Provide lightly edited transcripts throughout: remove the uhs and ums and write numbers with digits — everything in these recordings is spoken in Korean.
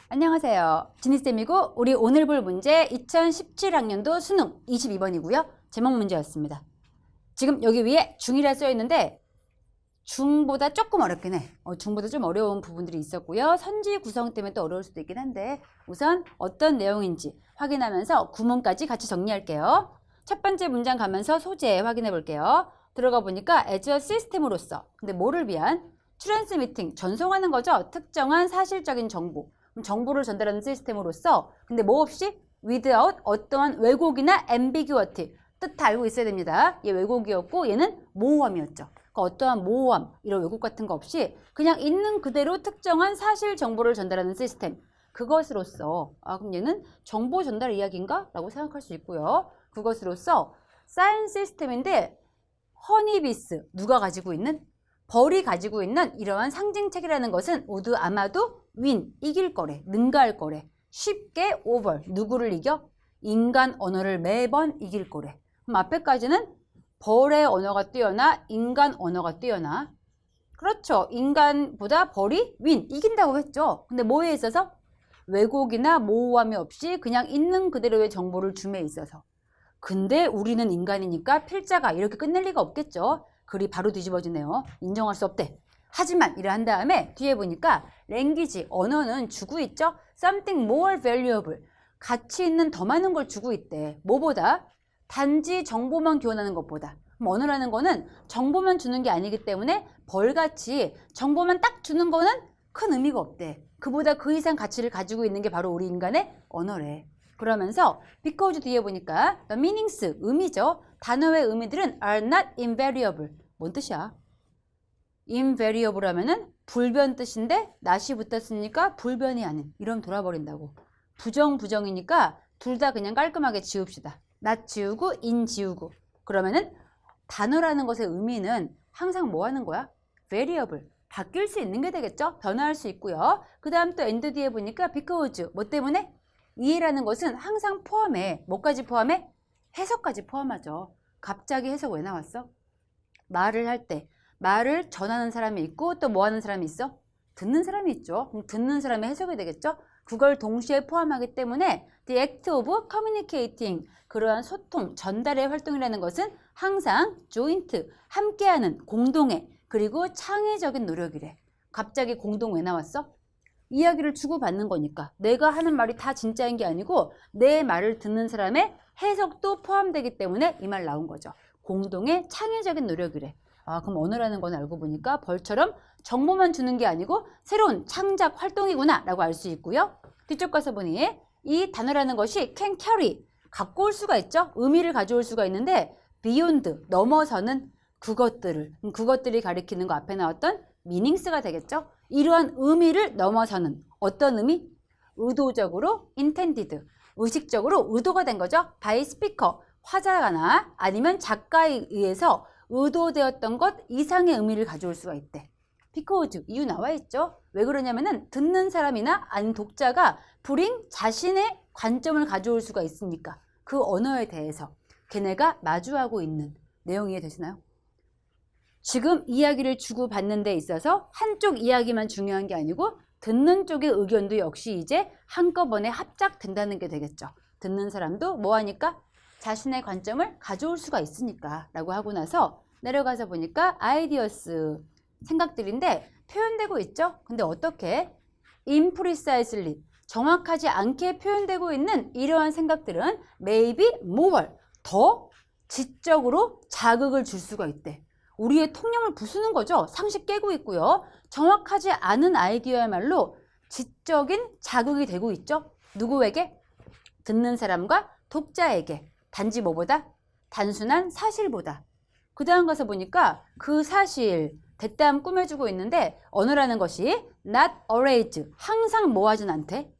안녕하세요. 지니쌤이고 우리 오늘 볼 문제 2017학년도 수능 22번이고요. 제목 문제였습니다. 지금 여기 위에 중이라 써 있는데 중보다 조금 어렵긴 해. 중보다 좀 어려운 부분들이 있었고요. 선지 구성 때문에 또 어려울 수도 있긴 한데 우선 어떤 내용인지 확인하면서 구문까지 같이 정리할게요. 첫 번째 문장 가면서 소재 확인해 볼게요. 들어가 보니까 as a system으로서 근데 뭐를 위한? 트랜스미팅, 전송하는 거죠. 특정한 사실적인 정보. 정보를 전달하는 시스템으로서 근데 뭐 없이 without 어떠한 왜곡이나 ambiguity 뜻 다 알고 있어야 됩니다. 얘 왜곡이었고 얘는 모호함이었죠. 그러니까 어떠한 모호함 이런 왜곡 같은 거 없이 그냥 있는 그대로 특정한 사실 정보를 전달하는 시스템 그것으로서 그럼 얘는 정보 전달 이야기인가? 라고 생각할 수 있고요. 그것으로서 쌓인 시스템인데 허니비스 누가 가지고 있는? 벌이 가지고 있는 이러한 상징책이라는 것은 모두 아마도 win, 이길 거래, 능가할 거래. 쉽게 over, 누구를 이겨? 인간 언어를 매번 이길 거래. 그럼 앞에까지는 벌의 언어가 뛰어나 인간 언어가 뛰어나. 그렇죠. 인간보다 벌이 win, 이긴다고 했죠. 근데 뭐에 있어서? 왜곡이나 모호함이 없이 그냥 있는 그대로의 정보를 줌에 있어서. 근데 우리는 인간이니까 필자가 이렇게 끝낼 리가 없겠죠. 글이 바로 뒤집어지네요. 인정할 수 없대. 하지만 이래 한 다음에 뒤에 보니까 language, 언어는 주고 있죠. something more valuable, 가치 있는 더 많은 걸 주고 있대. 뭐보다? 단지 정보만 교환하는 것보다. 그럼 언어라는 거는 정보만 주는 게 아니기 때문에 벌같이 정보만 딱 주는 거는 큰 의미가 없대. 그보다 그 이상 가치를 가지고 있는 게 바로 우리 인간의 언어래. 그러면서 because 뒤에 보니까 the meanings, 의미죠. 단어의 의미들은 are not invariable. 뭔 뜻이야? invariable 하면은 불변 뜻인데 not이 붙었으니까 불변이 아닌. 이러면 돌아버린다고. 부정이니까 둘 다 그냥 깔끔하게 지웁시다. not 지우고 in 지우고. 그러면은 단어라는 것의 의미는 항상 뭐 하는 거야? variable. 바뀔 수 있는 게 되겠죠? 변화할 수 있고요. 그 다음 또 end 뒤에 보니까 because. 뭐 때문에? 이해라는 것은 항상 포함해. 뭐까지 포함해? 해석까지 포함하죠. 갑자기 해석 왜 나왔어? 말을 할 때 말을 전하는 사람이 있고 또 뭐 하는 사람이 있어? 듣는 사람이 있죠. 그럼 듣는 사람의 해석이 되겠죠. 그걸 동시에 포함하기 때문에 the act of communicating, 그러한 소통, 전달의 활동이라는 것은 항상 joint, 함께하는, 공동의, 그리고 창의적인 노력이래. 갑자기 공동 왜 나왔어? 이야기를 주고받는 거니까. 내가 하는 말이 다 진짜인 게 아니고 내 말을 듣는 사람의 해석도 포함되기 때문에 이 말 나온 거죠. 공동의 창의적인 노력이래. 그럼 언어라는 건 알고 보니까 벌처럼 정보만 주는 게 아니고 새로운 창작 활동이구나 라고 알 수 있고요. 뒤쪽 가서 보니 이 단어라는 것이 can carry, 갖고 올 수가 있죠. 의미를 가져올 수가 있는데 beyond, 넘어서는 그것들이 가리키는 거 앞에 나왔던 meanings가 되겠죠. 이러한 의미를 넘어서는 어떤 의미? 의도적으로 intended, 의식적으로 의도가 된 거죠. by speaker, 화자나 아니면 작가에 의해서 의도되었던 것 이상의 의미를 가져올 수가 있대. because, 이유 나와 있죠. 왜 그러냐면은 듣는 사람이나 아닌 독자가 bring 자신의 관점을 가져올 수가 있으니까 그 언어에 대해서 걔네가 마주하고 있는 내용 이해되시나요? 지금 이야기를 주고받는 데 있어서 한쪽 이야기만 중요한 게 아니고 듣는 쪽의 의견도 역시 이제 한꺼번에 합작된다는 게 되겠죠. 듣는 사람도 뭐 하니까? 자신의 관점을 가져올 수가 있으니까 라고 하고 나서 내려가서 보니까 ideas, 생각들인데 표현되고 있죠. 근데 어떻게? imprecisely, 정확하지 않게 표현되고 있는 이러한 생각들은 maybe more, 더 지적으로 자극을 줄 수가 있대. 우리의 통념을 부수는 거죠. 상식 깨고 있고요. 정확하지 않은 아이디어야말로 지적인 자극이 되고 있죠. 누구에게? 듣는 사람과 독자에게. 단지 뭐보다? 단순한 사실보다. 그 다음 가서 보니까 그 사실 대담 꾸며주고 있는데 언어라는 것이 not always, 항상 뭐 하진 않대?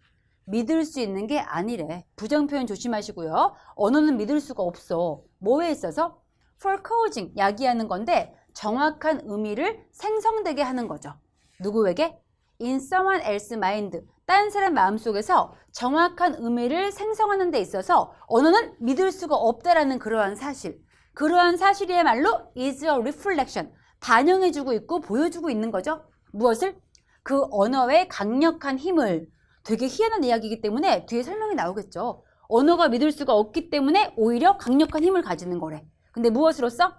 믿을 수 있는 게 아니래. 부정표현 조심하시고요. 언어는 믿을 수가 없어. 뭐에 있어서? for causing, 야기하는 건데 정확한 의미를 생성되게 하는 거죠. 누구에게? in someone else's mind, 딴 사람 마음속에서 정확한 의미를 생성하는 데 있어서 언어는 믿을 수가 없다라는 그러한 사실. 그러한 사실이야말로 is a reflection, 반영해주고 있고 보여주고 있는 거죠. 무엇을? 그 언어의 강력한 힘을 되게 희한한 이야기이기 때문에 뒤에 설명이 나오겠죠. 언어가 믿을 수가 없기 때문에 오히려 강력한 힘을 가지는 거래. 근데 무엇으로써?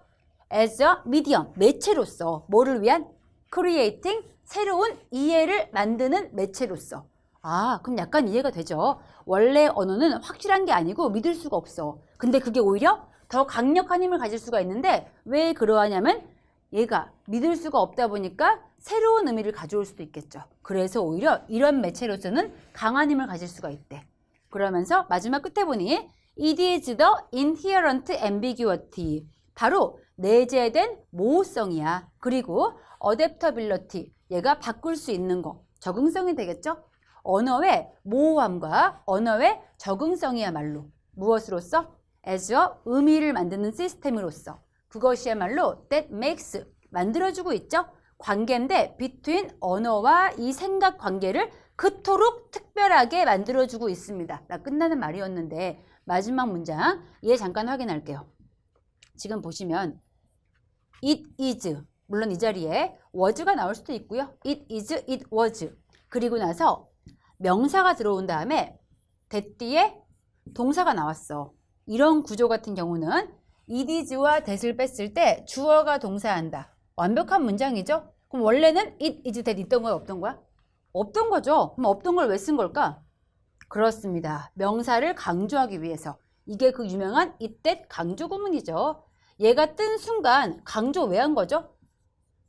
as a medium, 매체로서. 뭐를 위한? creating, 새로운 이해를 만드는 매체로서. 아, 그럼 약간 이해가 되죠. 원래 언어는 확실한 게 아니고 믿을 수가 없어. 근데 그게 오히려 더 강력한 힘을 가질 수가 있는데 왜 그러하냐면 얘가 믿을 수가 없다 보니까 새로운 의미를 가져올 수도 있겠죠. 그래서 오히려 이런 매체로서는 강한 힘을 가질 수가 있대. 그러면서 마지막 끝에 보니 it is the inherent ambiguity. 바로 내재된 모호성이야. 그리고 adaptability. 얘가 바꿀 수 있는 거. 적응성이 되겠죠? 언어의 모호함과 언어의 적응성이야말로 무엇으로써? as a 의미를 만드는 시스템으로서. 그것이야말로 that makes 만들어주고 있죠. 관계인데 between 언어와 이 생각 관계를 그토록 특별하게 만들어주고 있습니다. 나 끝나는 말이었는데 마지막 문장 얘 잠깐 확인할게요. 지금 보시면 it is 물론 이 자리에 was가 나올 수도 있고요. it is, it was 그리고 나서 명사가 들어온 다음에 that 뒤에 동사가 나왔어. 이런 구조 같은 경우는 it is와 that을 뺐을 때 주어가 동사한다. 완벽한 문장이죠? 그럼 원래는 it is that 있던 거야 없던 거야? 없던 거죠. 그럼 없던 걸 왜 쓴 걸까? 그렇습니다. 명사를 강조하기 위해서. 이게 그 유명한 it that 강조 구문이죠. 얘가 뜬 순간 강조 왜 한 거죠?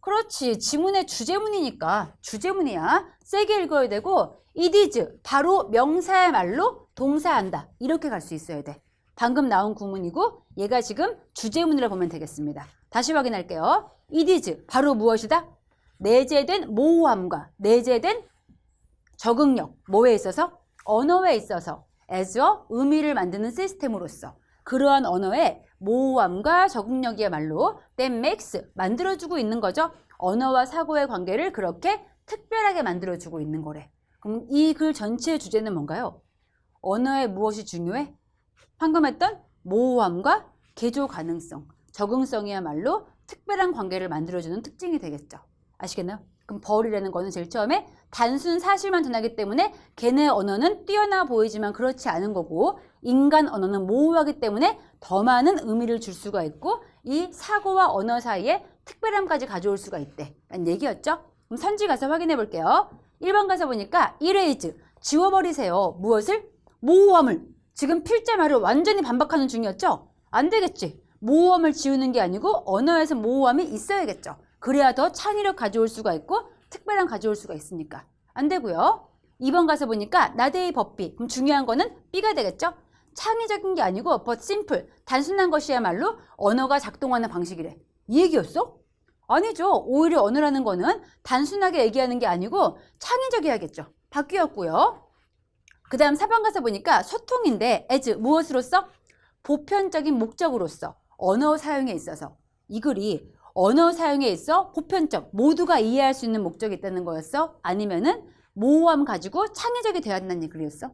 그렇지. 지문의 주제문이니까 주제문이야. 세게 읽어야 되고 it is 바로 명사의 말로 동사한다. 이렇게 갈 수 있어야 돼. 방금 나온 구문이고 얘가 지금 주제문이라 보면 되겠습니다. 다시 확인할게요. it is 바로 무엇이다? 내재된 모호함과 내재된 적응력, 뭐에 있어서? 언어에 있어서 as a 의미를 만드는 시스템으로서 그러한 언어의 모호함과 적응력이야말로 that makes 만들어주고 있는 거죠. 언어와 사고의 관계를 그렇게 특별하게 만들어주고 있는 거래. 그럼 이 글 전체의 주제는 뭔가요? 언어에 무엇이 중요해? 방금 했던 모호함과 개조 가능성, 적응성이야말로 특별한 관계를 만들어주는 특징이 되겠죠. 아시겠나요? 그럼 벌이라는 거는 제일 처음에 단순 사실만 전하기 때문에 걔네 언어는 뛰어나 보이지만 그렇지 않은 거고 인간 언어는 모호하기 때문에 더 많은 의미를 줄 수가 있고 이 사고와 언어 사이에 특별함까지 가져올 수가 있대. 라는 얘기였죠? 그럼 선지 가서 확인해 볼게요. 1번 가서 보니까 erase, 지워버리세요. 무엇을? 모호함을. 지금 필자 말을 완전히 반박하는 중이었죠? 안 되겠지. 모호함을 지우는 게 아니고 언어에서 모호함이 있어야겠죠. 그래야 더 창의력 가져올 수가 있고 특별함 가져올 수가 있으니까. 안 되고요. 2번 가서 보니까 나대의 법비. 그럼 중요한 거는 B가 되겠죠? 창의적인 게 아니고 but simple, 단순한 것이야말로 언어가 작동하는 방식이래. 이 얘기였어? 아니죠. 오히려 언어라는 거는 단순하게 얘기하는 게 아니고 창의적이야겠죠. 바뀌었고요. 그 다음 4번 가서 보니까 소통인데 as 무엇으로서? 보편적인 목적으로서 언어 사용에 있어서 이 글이 언어 사용에 있어 보편적, 모두가 이해할 수 있는 목적이 있다는 거였어? 아니면은 모호함 가지고 창의적이 되어야 한다는 글이었어?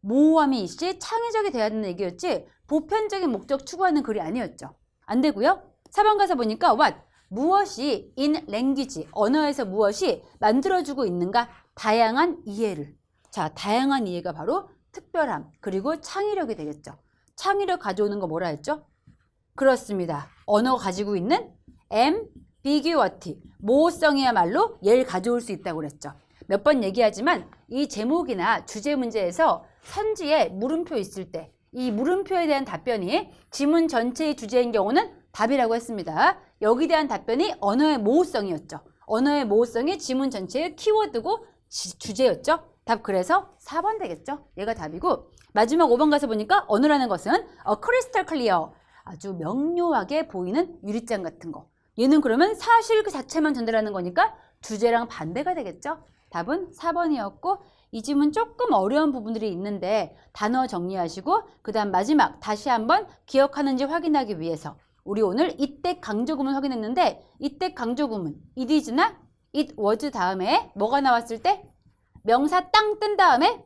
모호함이 있이 창의적이 되어야 한다는 얘기였지 보편적인 목적 추구하는 글이 아니었죠. 안 되고요. 4번 가서 보니까 what? 무엇이 in language, 언어에서 무엇이 만들어주고 있는가? 다양한 이해를. 자, 다양한 이해가 바로 특별함, 그리고 창의력이 되겠죠. 창의력 가져오는 거 뭐라 했죠? 그렇습니다. 언어가 가지고 있는 ambiguity, 모호성이야말로 얘를 가져올 수 있다고 그랬죠. 몇 번 얘기하지만 이 제목이나 주제 문제에서 선지에 물음표 있을 때 이 물음표에 대한 답변이 지문 전체의 주제인 경우는 답이라고 했습니다. 여기에 대한 답변이 언어의 모호성이었죠. 언어의 모호성이 지문 전체의 키워드고 주제였죠. 답 그래서 4번 되겠죠. 얘가 답이고 마지막 5번 가서 보니까 언어라는 것은 crystal clear, 아주 명료하게 보이는 유리잔 같은 거. 얘는 그러면 사실 그 자체만 전달하는 거니까 주제랑 반대가 되겠죠. 답은 4번이었고 이 지문 조금 어려운 부분들이 있는데 단어 정리하시고 그 다음 마지막 다시 한번 기억하는지 확인하기 위해서 우리 오늘 이때 강조구문 확인했는데 이때 강조구문 it is나 it was 다음에 뭐가 나왔을 때? 명사 땅 뜬 다음에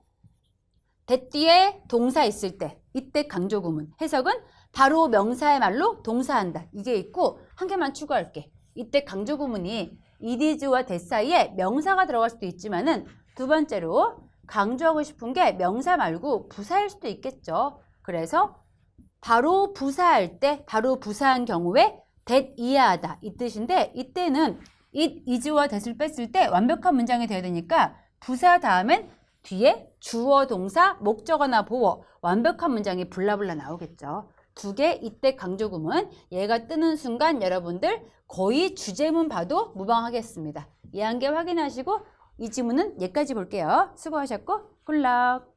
that 뒤에 동사 있을 때 이때 강조구문 해석은 바로 명사의 말로 동사한다. 이게 있고 한 개만 추가할게. 이때 강조구문이 it is와 that 사이에 명사가 들어갈 수도 있지만은 두 번째로 강조하고 싶은 게 명사 말고 부사일 수도 있겠죠. 그래서 바로 부사할 때, 바로 부사한 경우에 that 이해하다 이 뜻인데, 이때는 it, is와 that을 뺐을 때 완벽한 문장이 돼야 되니까 부사 다음엔 뒤에 주어, 동사, 목적어나 보어, 완벽한 문장이 블라블라 나오겠죠. 두 개 이때 강조구문, 얘가 뜨는 순간 여러분들 거의 주제문 봐도 무방하겠습니다. 이해한 게 확인하시고 이 지문은 여기까지 볼게요. 수고하셨고 굿락.